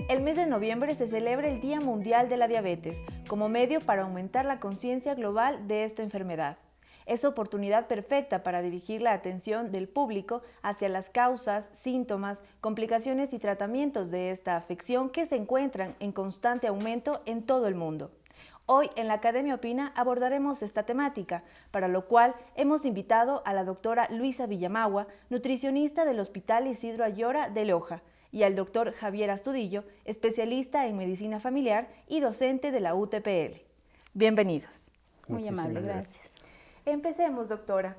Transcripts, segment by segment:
El mes de noviembre se celebra el Día Mundial de la Diabetes como medio para aumentar la conciencia global de esta enfermedad. Es oportunidad perfecta para dirigir la atención del público hacia las causas, síntomas, complicaciones y tratamientos de esta afección que se encuentran en constante aumento en todo el mundo. Hoy en la Academia Opina abordaremos esta temática, para lo cual hemos invitado a la doctora Luisa Villamagua, nutricionista del Hospital Isidro Ayora de Loja, y al doctor Javier Astudillo, especialista en medicina familiar y docente de la UTPL. Bienvenidos. Muy amable, gracias. Empecemos, doctora.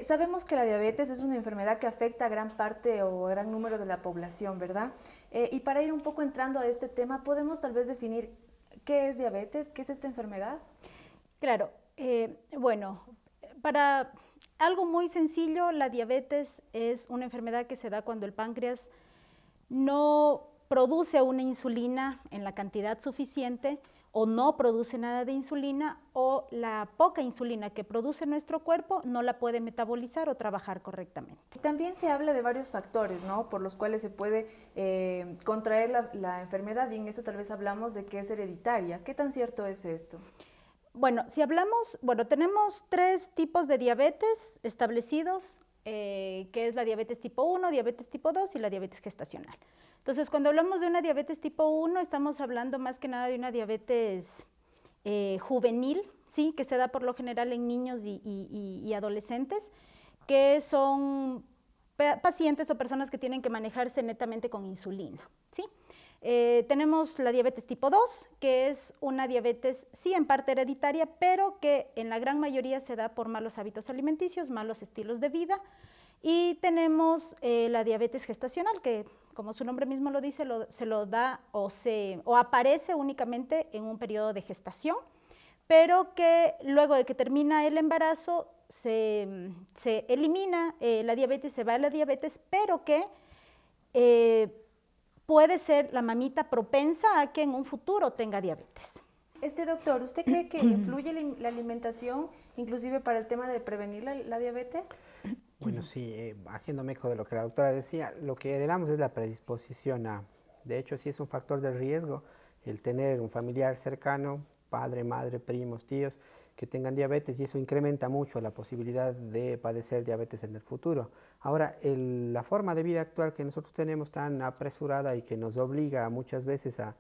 Sabemos que la diabetes es una enfermedad que afecta a gran parte o a gran número de la población, ¿verdad? Y para ir un poco entrando a este tema, ¿podemos tal vez definir qué es diabetes? ¿Qué es esta enfermedad? Claro, bueno, para algo muy sencillo, la diabetes es una enfermedad que se da cuando el páncreas no produce una insulina en la cantidad suficiente o no produce nada de insulina, o la poca insulina que produce nuestro cuerpo no la puede metabolizar o trabajar correctamente. También se habla de varios factores, ¿no?, por los cuales se puede contraer la enfermedad, y en eso tal vez hablamos de que es hereditaria. ¿Qué tan cierto es esto? Bueno, si hablamos, tenemos 3 tipos de diabetes establecidos, que es la diabetes tipo 1, diabetes tipo 2 y la diabetes gestacional. Entonces, cuando hablamos de una diabetes tipo 1, estamos hablando más que nada de una diabetes juvenil, ¿sí?, que se da por lo general en niños y adolescentes, que son pacientes o personas que tienen que manejarse netamente con insulina, ¿sí? Tenemos la diabetes tipo 2, que es una diabetes, sí, en parte hereditaria, pero que en la gran mayoría se da por malos hábitos alimenticios, malos estilos de vida. Y tenemos la diabetes gestacional, que como su nombre mismo lo dice, se lo da o aparece únicamente en un periodo de gestación, pero que luego de que termina el embarazo se elimina la diabetes, se va a la diabetes, pero que puede ser la mamita propensa a que en un futuro tenga diabetes. Doctor, ¿usted cree que influye la alimentación inclusive para el tema de prevenir la diabetes? Bueno, sí, haciéndome eco de lo que la doctora decía, lo que heredamos es la predisposición a, de hecho sí es un factor de riesgo el tener un familiar cercano, padre, madre, primos, tíos, que tengan diabetes, y eso incrementa mucho la posibilidad de padecer diabetes en el futuro. Ahora, la forma de vida actual que nosotros tenemos tan apresurada y que nos obliga muchas veces a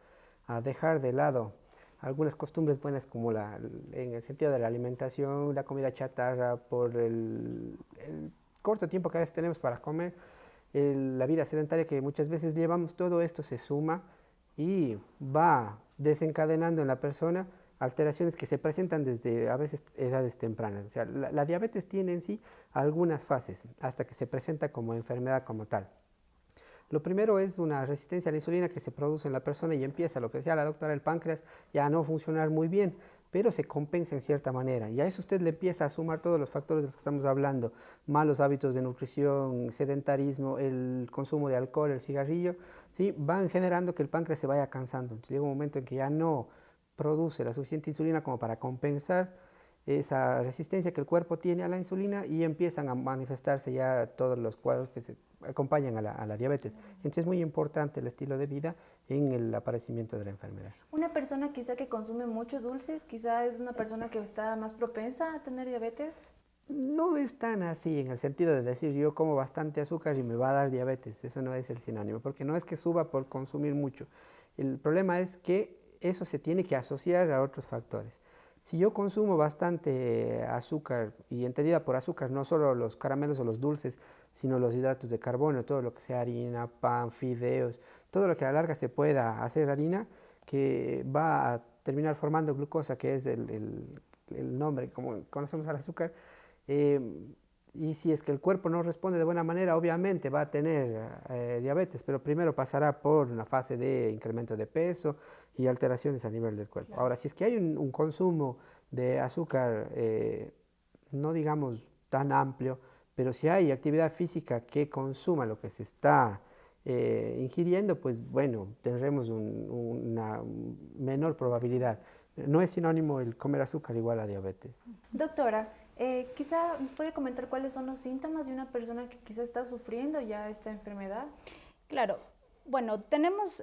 dejar de lado algunas costumbres buenas como en el sentido de la alimentación, la comida chatarra, por el corto tiempo que a veces tenemos para comer, la vida sedentaria que muchas veces llevamos, todo esto se suma y va desencadenando en la persona alteraciones que se presentan desde a veces edades tempranas. O sea, la diabetes tiene en sí algunas fases hasta que se presenta como enfermedad como tal. Lo primero es una resistencia a la insulina que se produce en la persona y empieza, lo que decía la doctora, el páncreas ya a no funcionar muy bien, pero se compensa en cierta manera. Y a eso usted le empieza a sumar todos los factores de los que estamos hablando: malos hábitos de nutrición, sedentarismo, el consumo de alcohol, el cigarrillo, ¿sí?, van generando que el páncreas se vaya cansando. Entonces llega un momento en que ya no produce la suficiente insulina como para compensar esa resistencia que el cuerpo tiene a la insulina, y empiezan a manifestarse ya todos los cuadros que se acompañan a la diabetes. Entonces es muy importante el estilo de vida en el aparecimiento de la enfermedad. Una persona quizá que consume mucho dulces, quizá es una persona que está más propensa a tener diabetes. No es tan así en el sentido de decir yo como bastante azúcar y me va a dar diabetes. Eso no es el sinónimo, porque no es que suba por consumir mucho. El problema es que eso se tiene que asociar a otros factores. Si yo consumo bastante azúcar, y entendida por azúcar no solo los caramelos o los dulces, sino los hidratos de carbono, todo lo que sea harina, pan, fideos, todo lo que a la larga se pueda hacer harina, que va a terminar formando glucosa, que es el nombre como conocemos al azúcar. Y si es que el cuerpo no responde de buena manera, obviamente va a tener diabetes, pero primero pasará por una fase de incremento de peso y alteraciones a nivel del cuerpo. Ahora, si es que hay un consumo de azúcar, no digamos tan amplio, pero si hay actividad física que consuma lo que se está ingiriendo, pues bueno, tendremos una menor probabilidad. No es sinónimo el comer azúcar igual a diabetes. Doctora, quizá nos puede comentar cuáles son los síntomas de una persona que quizá está sufriendo ya esta enfermedad. Claro, Bueno, tenemos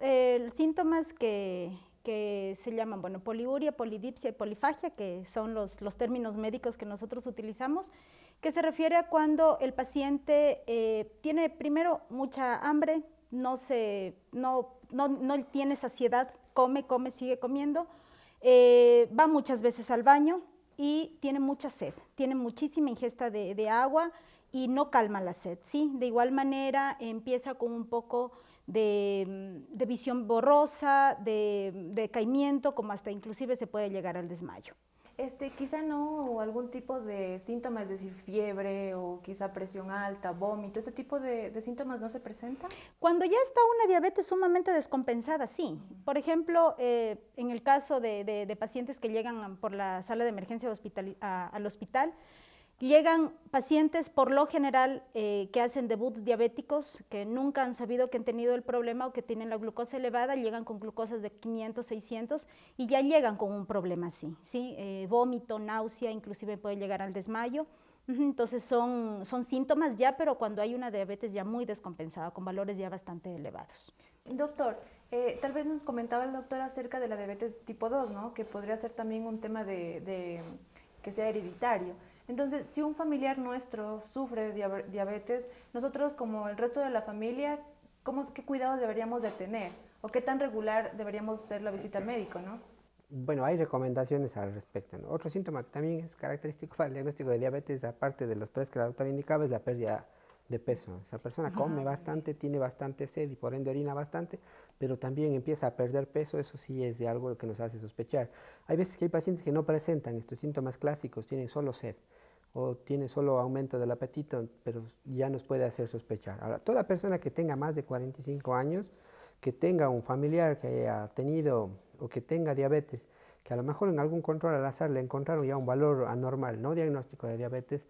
síntomas que se llaman, bueno, poliuria, polidipsia y polifagia, que son los términos médicos que nosotros utilizamos, que se refiere a cuando el paciente tiene primero mucha hambre, no tiene saciedad, come, sigue comiendo, va muchas veces al baño y tiene mucha sed, tiene muchísima ingesta de agua y no calma la sed, ¿sí? De igual manera empieza con un poco de visión borrosa, de decaimiento, como hasta inclusive se puede llegar al desmayo. Quizá no, o algún tipo de síntomas, es decir, fiebre o quizá presión alta, vómito, ¿ese tipo de síntomas no se presentan? Cuando ya está una diabetes sumamente descompensada, sí. Por ejemplo, en el caso de pacientes que llegan por la sala de emergencia al hospital, llegan pacientes por lo general que hacen debuts diabéticos, que nunca han sabido que han tenido el problema o que tienen la glucosa elevada, llegan con glucosas de 500, 600 y ya llegan con un problema así, ¿sí? Vómito, náusea, inclusive puede llegar al desmayo. Entonces son síntomas ya, pero cuando hay una diabetes ya muy descompensada, con valores ya bastante elevados. Doctor, tal vez nos comentaba el doctor acerca de la diabetes tipo 2, ¿no? Que podría ser también un tema de que sea hereditario. Entonces, si un familiar nuestro sufre de diabetes, nosotros como el resto de la familia, ¿qué cuidados deberíamos de tener? ¿O qué tan regular deberíamos hacer la visita al médico, no? Bueno, hay recomendaciones al respecto, ¿no? Otro síntoma que también es característico para el diagnóstico de diabetes, aparte de los tres que la doctora indicaba, es la pérdida de peso. Esa persona come bastante, tiene bastante sed y por ende orina bastante, pero también empieza a perder peso, eso sí es de algo que nos hace sospechar. Hay veces que hay pacientes que no presentan estos síntomas clásicos, tienen solo sed o tiene solo aumento del apetito, pero ya nos puede hacer sospechar. Ahora, toda persona que tenga más de 45 años, que tenga un familiar que haya tenido o que tenga diabetes, que a lo mejor en algún control al azar le encontraron ya un valor anormal, no diagnóstico de diabetes,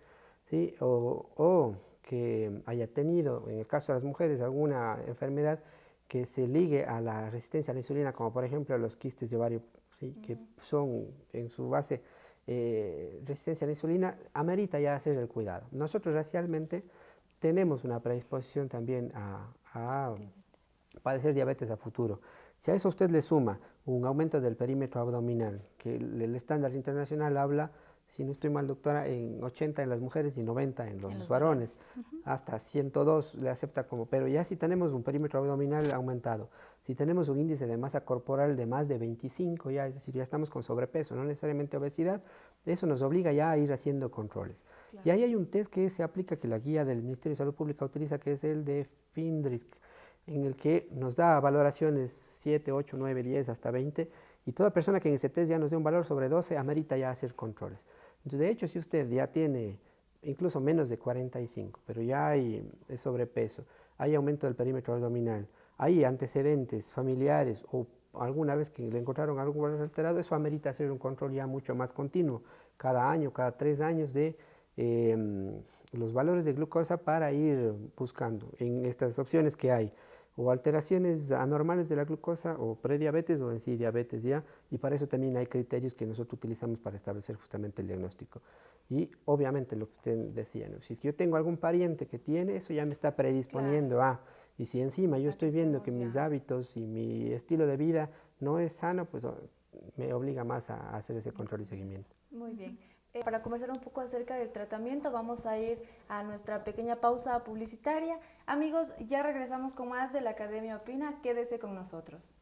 ¿sí? o que haya tenido, en el caso de las mujeres, alguna enfermedad que se ligue a la resistencia a la insulina, como por ejemplo los quistes de ovario, ¿sí? Que son en su base resistencia a la insulina, amerita ya hacer el cuidado. Nosotros racialmente tenemos una predisposición también a padecer diabetes a futuro. Si a eso usted le suma un aumento del perímetro abdominal, que el estándar internacional habla, si no estoy mal doctora, en 80 en las mujeres y 90 en los varones, hasta 102 le acepta como, pero ya si tenemos un perímetro abdominal aumentado, si tenemos un índice de masa corporal de más de 25, ya, es decir, ya estamos con sobrepeso, no necesariamente obesidad, eso nos obliga ya a ir haciendo controles. Claro. Y ahí hay un test que se aplica, que la guía del Ministerio de Salud Pública utiliza, que es el de FINDRISC, en el que nos da valoraciones 7, 8, 9, 10, hasta 20, y toda persona que en ese test ya nos dé un valor sobre 12, amerita ya hacer controles. Entonces, de hecho, si usted ya tiene incluso menos de 45, pero ya hay sobrepeso, hay aumento del perímetro abdominal, hay antecedentes familiares o alguna vez que le encontraron algún valor alterado, eso amerita hacer un control ya mucho más continuo, cada año, cada 3 años de los valores de glucosa para ir buscando en estas opciones que hay, o alteraciones anormales de la glucosa, o prediabetes, o en sí diabetes ya, y para eso también hay criterios que nosotros utilizamos para establecer justamente el diagnóstico. Y obviamente lo que usted decía, ¿no? Si es que yo tengo algún pariente que tiene, eso ya me está predisponiendo a, y si encima yo estoy viendo que mis hábitos y mi estilo de vida no es sano, pues me obliga más a hacer ese control y seguimiento. Muy bien. Para conversar un poco acerca del tratamiento, vamos a ir a nuestra pequeña pausa publicitaria. Amigos, ya regresamos con más de la Academia Opina. Quédese con nosotros.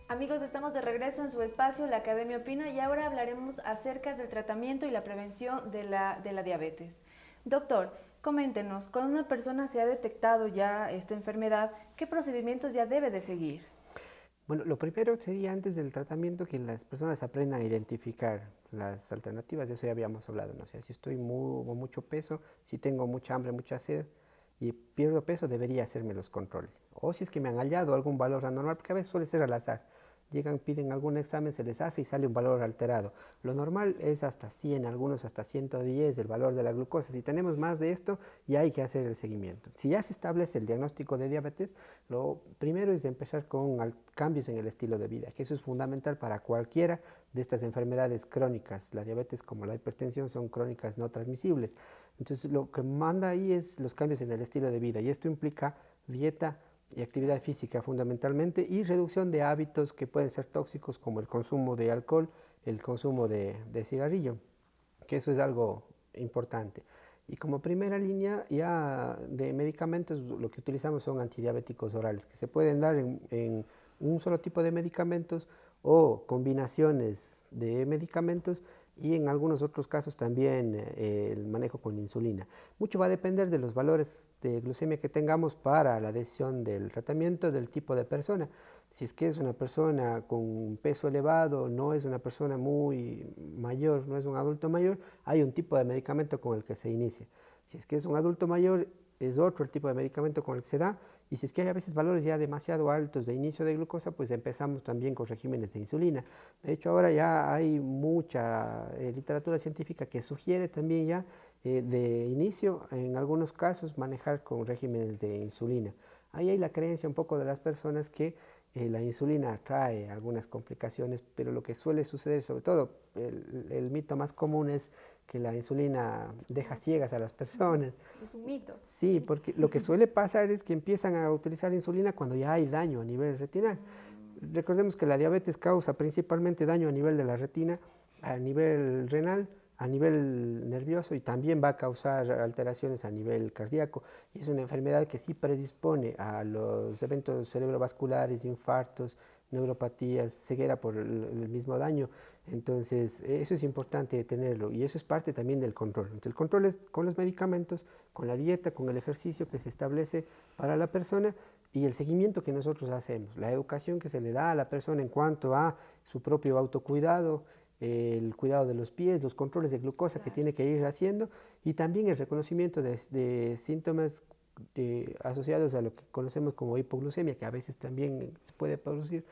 Amigos, estamos de regreso en su espacio, la Academia Opina, y ahora hablaremos acerca del tratamiento y la prevención de la diabetes. Doctor, coméntenos, cuando una persona se ha detectado ya esta enfermedad, ¿qué procedimientos ya debe de seguir? Bueno, lo primero sería antes del tratamiento que las personas aprendan a identificar las alternativas, de eso ya habíamos hablado, ¿no? O sea, si estoy con mucho peso, si tengo mucha hambre, mucha sed y pierdo peso, debería hacerme los controles. O si es que me han hallado algún valor anormal, porque a veces suele ser al azar. llegan, piden algún examen, se les hace y sale un valor alterado. Lo normal es hasta 100, algunos hasta 110 el valor de la glucosa. Si tenemos más de esto, ya hay que hacer el seguimiento. Si ya se establece el diagnóstico de diabetes, lo primero es empezar con cambios en el estilo de vida, que eso es fundamental para cualquiera de estas enfermedades crónicas. La diabetes como la hipertensión son crónicas no transmisibles. Entonces lo que manda ahí es los cambios en el estilo de vida y esto implica dieta y actividad física fundamentalmente y reducción de hábitos que pueden ser tóxicos como el consumo de alcohol, el consumo de cigarrillo, que eso es algo importante. Y como primera línea ya de medicamentos lo que utilizamos son antidiabéticos orales que se pueden dar en un solo tipo de medicamentos o combinaciones de medicamentos y en algunos otros casos también el manejo con insulina. Mucho va a depender de los valores de glucemia que tengamos para la decisión del tratamiento, del tipo de persona. Si es que es una persona con un peso elevado, no es una persona muy mayor, no es un adulto mayor, hay un tipo de medicamento con el que se inicia. Si es que es un adulto mayor, es otro el tipo de medicamento con el que se da. Y si es que hay a veces valores ya demasiado altos de inicio de glucosa, pues empezamos también con regímenes de insulina. De hecho, ahora ya hay mucha literatura científica que sugiere también ya de inicio, en algunos casos, manejar con regímenes de insulina. Ahí hay la creencia un poco de las personas que la insulina trae algunas complicaciones, pero lo que suele suceder, sobre todo, el mito más común es que la insulina deja ciegas a las personas. Es un mito. Sí, porque lo que suele pasar es que empiezan a utilizar insulina cuando ya hay daño a nivel retinal. Recordemos que la diabetes causa principalmente daño a nivel de la retina, a nivel renal, a nivel nervioso y también va a causar alteraciones a nivel cardíaco. Y es una enfermedad que sí predispone a los eventos cerebrovasculares, infartos, neuropatías, ceguera por el mismo daño. Entonces, eso es importante tenerlo y eso es parte también del control. Entonces, el control es con los medicamentos, con la dieta, con el ejercicio que se establece para la persona y el seguimiento que nosotros hacemos, la educación que se le da a la persona en cuanto a su propio autocuidado, el cuidado de los pies, los controles de glucosa que tiene que ir haciendo y también el reconocimiento de síntomas asociados a lo que conocemos como hipoglucemia, que a veces también se puede producir.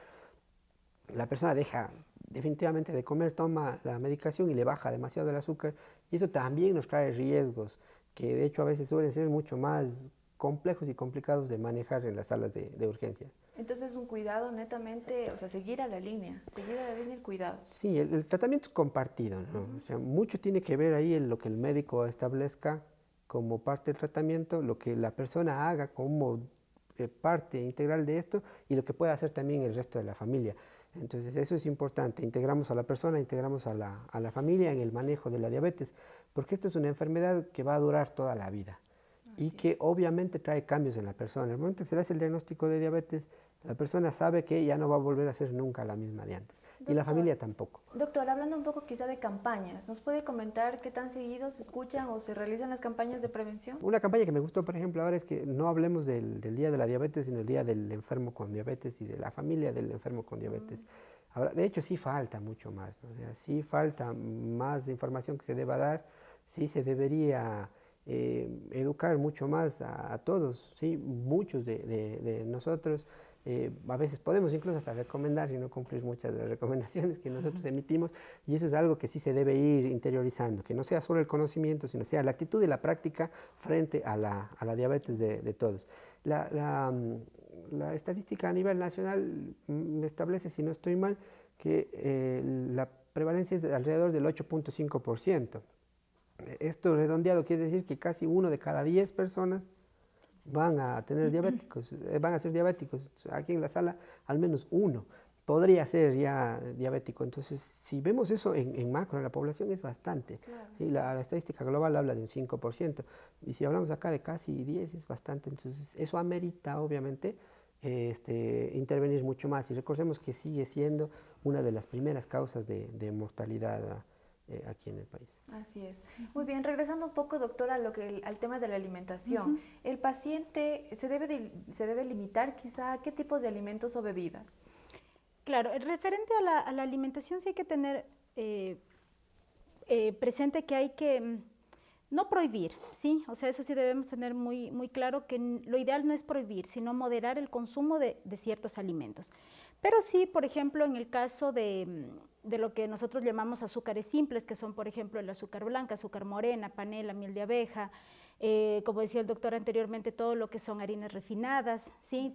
La persona deja definitivamente de comer, toma la medicación y le baja demasiado el azúcar y eso también nos trae riesgos que de hecho a veces suelen ser mucho más complejos y complicados de manejar en las salas de urgencia. Entonces un cuidado netamente, o sea, seguir a la línea el cuidado. Sí, el tratamiento es compartido, ¿no? O sea, mucho tiene que ver ahí en lo que el médico establezca como parte del tratamiento, lo que la persona haga como parte integral de esto y lo que puede hacer también el resto de la familia. Entonces eso es importante, integramos a la persona, integramos a la familia en el manejo de la diabetes, porque esta es una enfermedad que va a durar toda la vida y que obviamente trae cambios en la persona. En el momento que se le hace el diagnóstico de diabetes, la persona sabe que ya no va a volver a ser nunca la misma de antes. Doctor, y la familia tampoco. Doctor, hablando un poco quizá de campañas, ¿nos puede comentar qué tan seguido se escuchan o se realizan las campañas de prevención? Una campaña que me gustó, por ejemplo, ahora es que no hablemos del Día de la Diabetes, sino el Día del Enfermo con Diabetes y de la familia del enfermo con diabetes. Ahora, de hecho, sí falta mucho más, ¿no? O sea, sí falta más información que se deba dar, sí se debería educar mucho más a todos, ¿sí? Muchos de nosotros. A veces podemos incluso hasta recomendar y no cumplir muchas de las recomendaciones que nosotros emitimos y eso es algo que sí se debe ir interiorizando, que no sea solo el conocimiento, sino sea la actitud y la práctica frente a la diabetes de todos. La estadística a nivel nacional establece, si no estoy mal, que la prevalencia es de alrededor del 8.5%. Esto redondeado quiere decir que casi 1 de cada 10 personas van a tener diabéticos, van a ser diabéticos. Aquí en la sala al menos 1 podría ser ya diabético. Entonces, si vemos eso en macro en la población es bastante. Claro. ¿Sí? La estadística global habla de un 5%. Y si hablamos acá de casi 10 es bastante. Entonces, eso amerita obviamente intervenir mucho más. Y recordemos que sigue siendo una de las primeras causas de mortalidad aquí en el país. Así es. Muy bien, regresando un poco, doctora, al tema de la alimentación. ¿El paciente se debe limitar quizá a qué tipos de alimentos o bebidas? Claro, referente a la alimentación sí hay que tener presente que hay que no prohibir, ¿sí? O sea, eso sí debemos tener muy claro que lo ideal no es prohibir, sino moderar el consumo de ciertos alimentos. Pero sí, por ejemplo, en el caso de lo que nosotros llamamos azúcares simples, que son, por ejemplo, el azúcar blanca, azúcar morena, panela, miel de abeja, como decía el doctor anteriormente, todo lo que son harinas refinadas, ¿sí?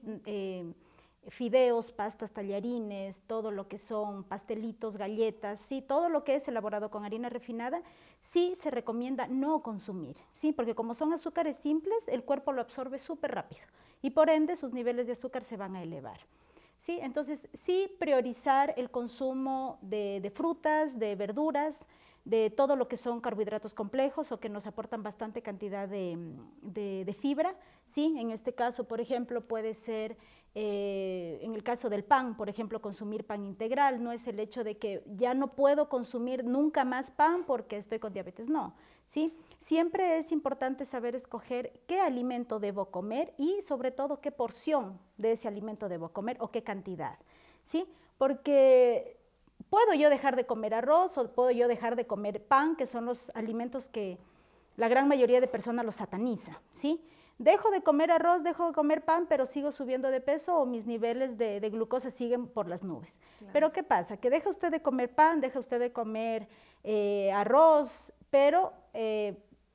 Fideos, pastas, tallarines, todo lo que son pastelitos, galletas, sí, todo lo que es elaborado con harina refinada, sí se recomienda no consumir, sí, porque como son azúcares simples, el cuerpo lo absorbe súper rápido y por ende sus niveles de azúcar se van a elevar. ¿Sí? Entonces, sí priorizar el consumo de frutas, de verduras, de todo lo que son carbohidratos complejos o que nos aportan bastante cantidad de fibra. ¿Sí? En este caso, por ejemplo, puede ser, en el caso del pan, por ejemplo, consumir pan integral. No es el hecho de que ya no puedo consumir nunca más pan porque estoy con diabetes, no. ¿Sí? Siempre es importante saber escoger qué alimento debo comer y sobre todo qué porción de ese alimento debo comer o qué cantidad, ¿sí? Porque puedo yo dejar de comer arroz o puedo yo dejar de comer pan, que son los alimentos que la gran mayoría de personas los sataniza, ¿sí? Dejo de comer arroz, dejo de comer pan, pero sigo subiendo de peso o mis niveles de glucosa siguen por las nubes. Claro. Pero ¿qué pasa? Que deja usted de comer pan, deja usted de comer arroz, pero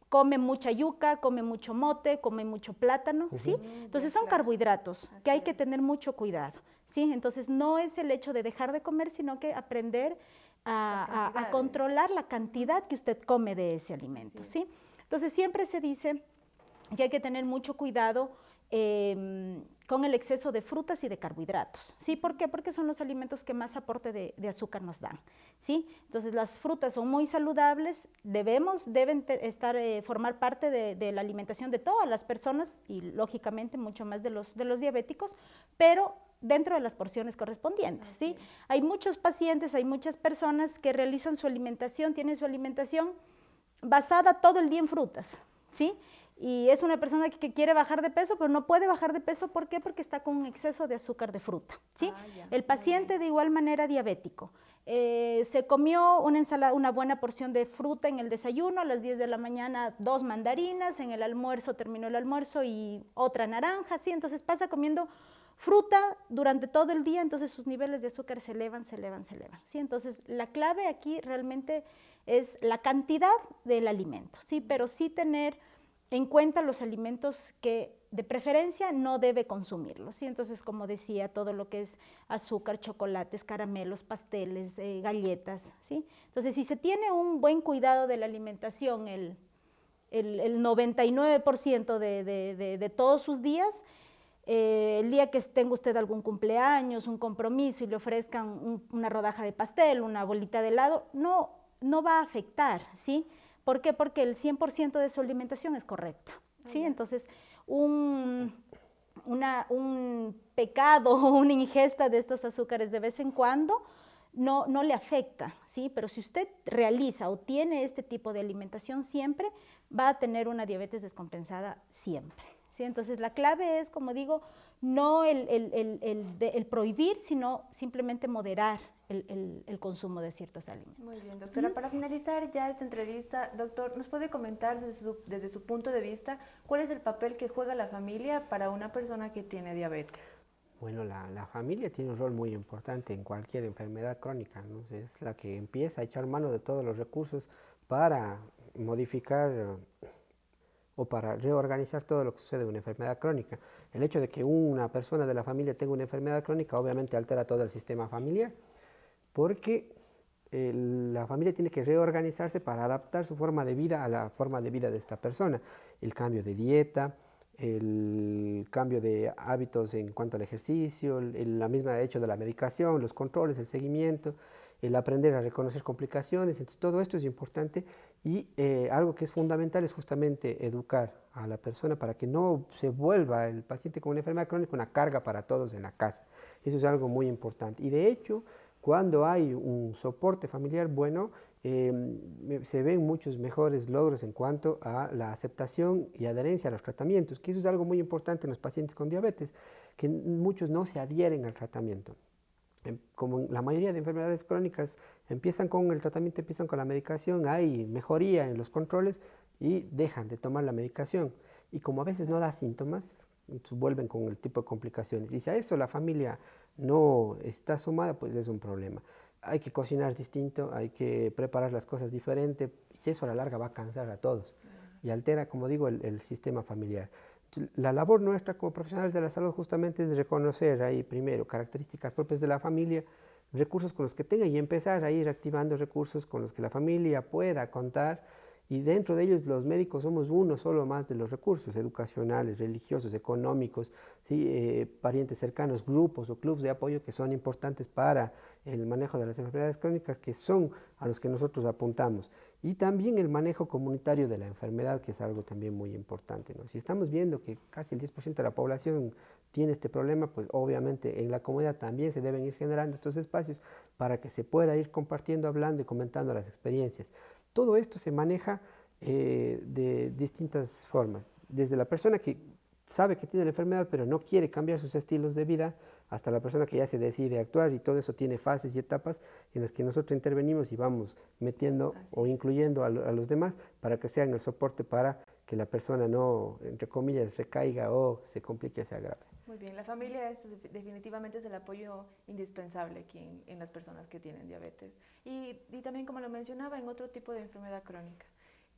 come mucha yuca, come mucho mote, come mucho plátano, ¿sí? Entonces son carbohidratos que hay que tener mucho cuidado, ¿sí? Entonces no es el hecho de dejar de comer, sino que aprender a controlar la cantidad que usted come de ese alimento, ¿sí? Entonces siempre se dice que hay que tener mucho cuidado con el exceso de frutas y de carbohidratos, ¿sí? ¿Por qué? Porque son los alimentos que más aporte de azúcar nos dan, ¿sí? Entonces las frutas son muy saludables, deben formar parte de la alimentación de todas las personas y lógicamente mucho más de los diabéticos, pero dentro de las porciones correspondientes, ¿sí? Hay muchos pacientes, hay muchas personas que realizan su alimentación, tienen su alimentación basada todo el día en frutas, ¿sí? Y es una persona que quiere bajar de peso, pero no puede bajar de peso, ¿por qué? Porque está con un exceso de azúcar de fruta, ¿sí? El paciente de igual manera diabético, se comió una ensalada, una buena porción de fruta en el desayuno, a las 10 de la mañana 2 mandarinas, en el almuerzo terminó el almuerzo y otra naranja, ¿sí? Entonces pasa comiendo fruta durante todo el día, entonces sus niveles de azúcar se elevan, ¿sí? Entonces la clave aquí realmente es la cantidad del alimento, ¿sí? Pero sí tener en cuenta los alimentos que de preferencia no debe consumirlos, ¿sí? Entonces, como decía, todo lo que es azúcar, chocolates, caramelos, pasteles, galletas, ¿sí? Entonces, si se tiene un buen cuidado de la alimentación, el 99% de todos sus días, el día que tenga usted algún cumpleaños, un compromiso y le ofrezcan una rodaja de pastel, una bolita de helado, no va a afectar, ¿sí? ¿Por qué? Porque el 100% de su alimentación es correcta, ¿sí? Entonces, un pecado o una ingesta de estos azúcares de vez en cuando no le afecta, ¿sí? Pero si usted realiza o tiene este tipo de alimentación siempre, va a tener una diabetes descompensada siempre, ¿sí? Entonces, la clave es, como digo, no el prohibir, sino simplemente moderar el consumo de ciertos alimentos. Muy bien, doctora. Para finalizar ya esta entrevista, doctor, ¿nos puede comentar desde su punto de vista cuál es el papel que juega la familia para una persona que tiene diabetes? Bueno, la familia tiene un rol muy importante en cualquier enfermedad crónica, ¿no? Es la que empieza a echar mano de todos los recursos para modificar o para reorganizar todo lo que sucede en una enfermedad crónica. El hecho de que una persona de la familia tenga una enfermedad crónica obviamente altera todo el sistema familiar, porque la familia tiene que reorganizarse para adaptar su forma de vida a la forma de vida de esta persona. El cambio de dieta, el cambio de hábitos en cuanto al ejercicio, la misma hecho de la medicación, los controles, el seguimiento, el aprender a reconocer complicaciones. Entonces, todo esto es importante y algo que es fundamental es justamente educar a la persona para que no se vuelva el paciente con una enfermedad crónica una carga para todos en la casa. Eso es algo muy importante. Y de hecho, cuando hay un soporte familiar bueno, se ven muchos mejores logros en cuanto a la aceptación y adherencia a los tratamientos, que eso es algo muy importante en los pacientes con diabetes, que muchos no se adhieren al tratamiento. Como en la mayoría de enfermedades crónicas empiezan con el tratamiento, empiezan con la medicación, hay mejoría en los controles y dejan de tomar la medicación. Y como a veces no da síntomas, entonces vuelven con el tipo de complicaciones. Y si a eso la familia no está sumada, pues es un problema. Hay que cocinar distinto, hay que preparar las cosas diferente, y eso a la larga va a cansar a todos y altera, como digo, el sistema familiar. La labor nuestra como profesionales de la salud justamente es reconocer ahí primero características propias de la familia, recursos con los que tenga y empezar a ir activando recursos con los que la familia pueda contar, y dentro de ellos los médicos somos uno solo más de los recursos educacionales, religiosos, económicos, ¿sí? Parientes cercanos, grupos o clubes de apoyo que son importantes para el manejo de las enfermedades crónicas, que son a los que nosotros apuntamos. Y también el manejo comunitario de la enfermedad, que es algo también muy importante, ¿no? Si estamos viendo que casi el 10% de la población tiene este problema, pues obviamente en la comunidad también se deben ir generando estos espacios para que se pueda ir compartiendo, hablando y comentando las experiencias. Todo esto se maneja de distintas formas, desde la persona que sabe que tiene la enfermedad pero no quiere cambiar sus estilos de vida, hasta la persona que ya se decide actuar, y todo eso tiene fases y etapas en las que nosotros intervenimos y vamos metiendo o incluyendo a los demás para que sean el soporte para que la persona no, entre comillas, recaiga o se complique o se agrave. Muy bien, la familia definitivamente es el apoyo indispensable aquí en las personas que tienen diabetes y también, como lo mencionaba, en otro tipo de enfermedad crónica.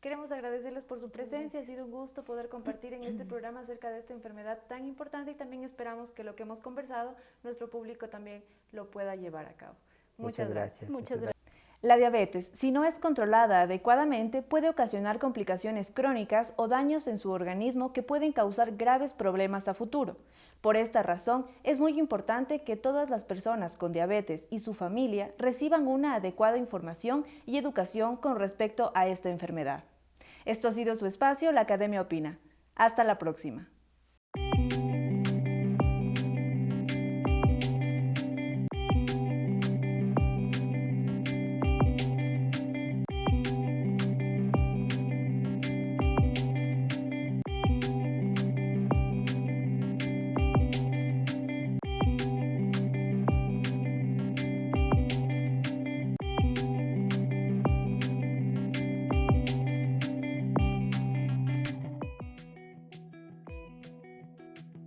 Queremos agradecerles por su presencia, ha sido un gusto poder compartir en este programa acerca de esta enfermedad tan importante, y también esperamos que lo que hemos conversado, nuestro público también lo pueda llevar a cabo. Muchas gracias. Muchas gracias. La diabetes, si no es controlada adecuadamente, puede ocasionar complicaciones crónicas o daños en su organismo que pueden causar graves problemas a futuro. Por esta razón, es muy importante que todas las personas con diabetes y su familia reciban una adecuada información y educación con respecto a esta enfermedad. Esto ha sido su espacio, la Academia Opina. Hasta la próxima.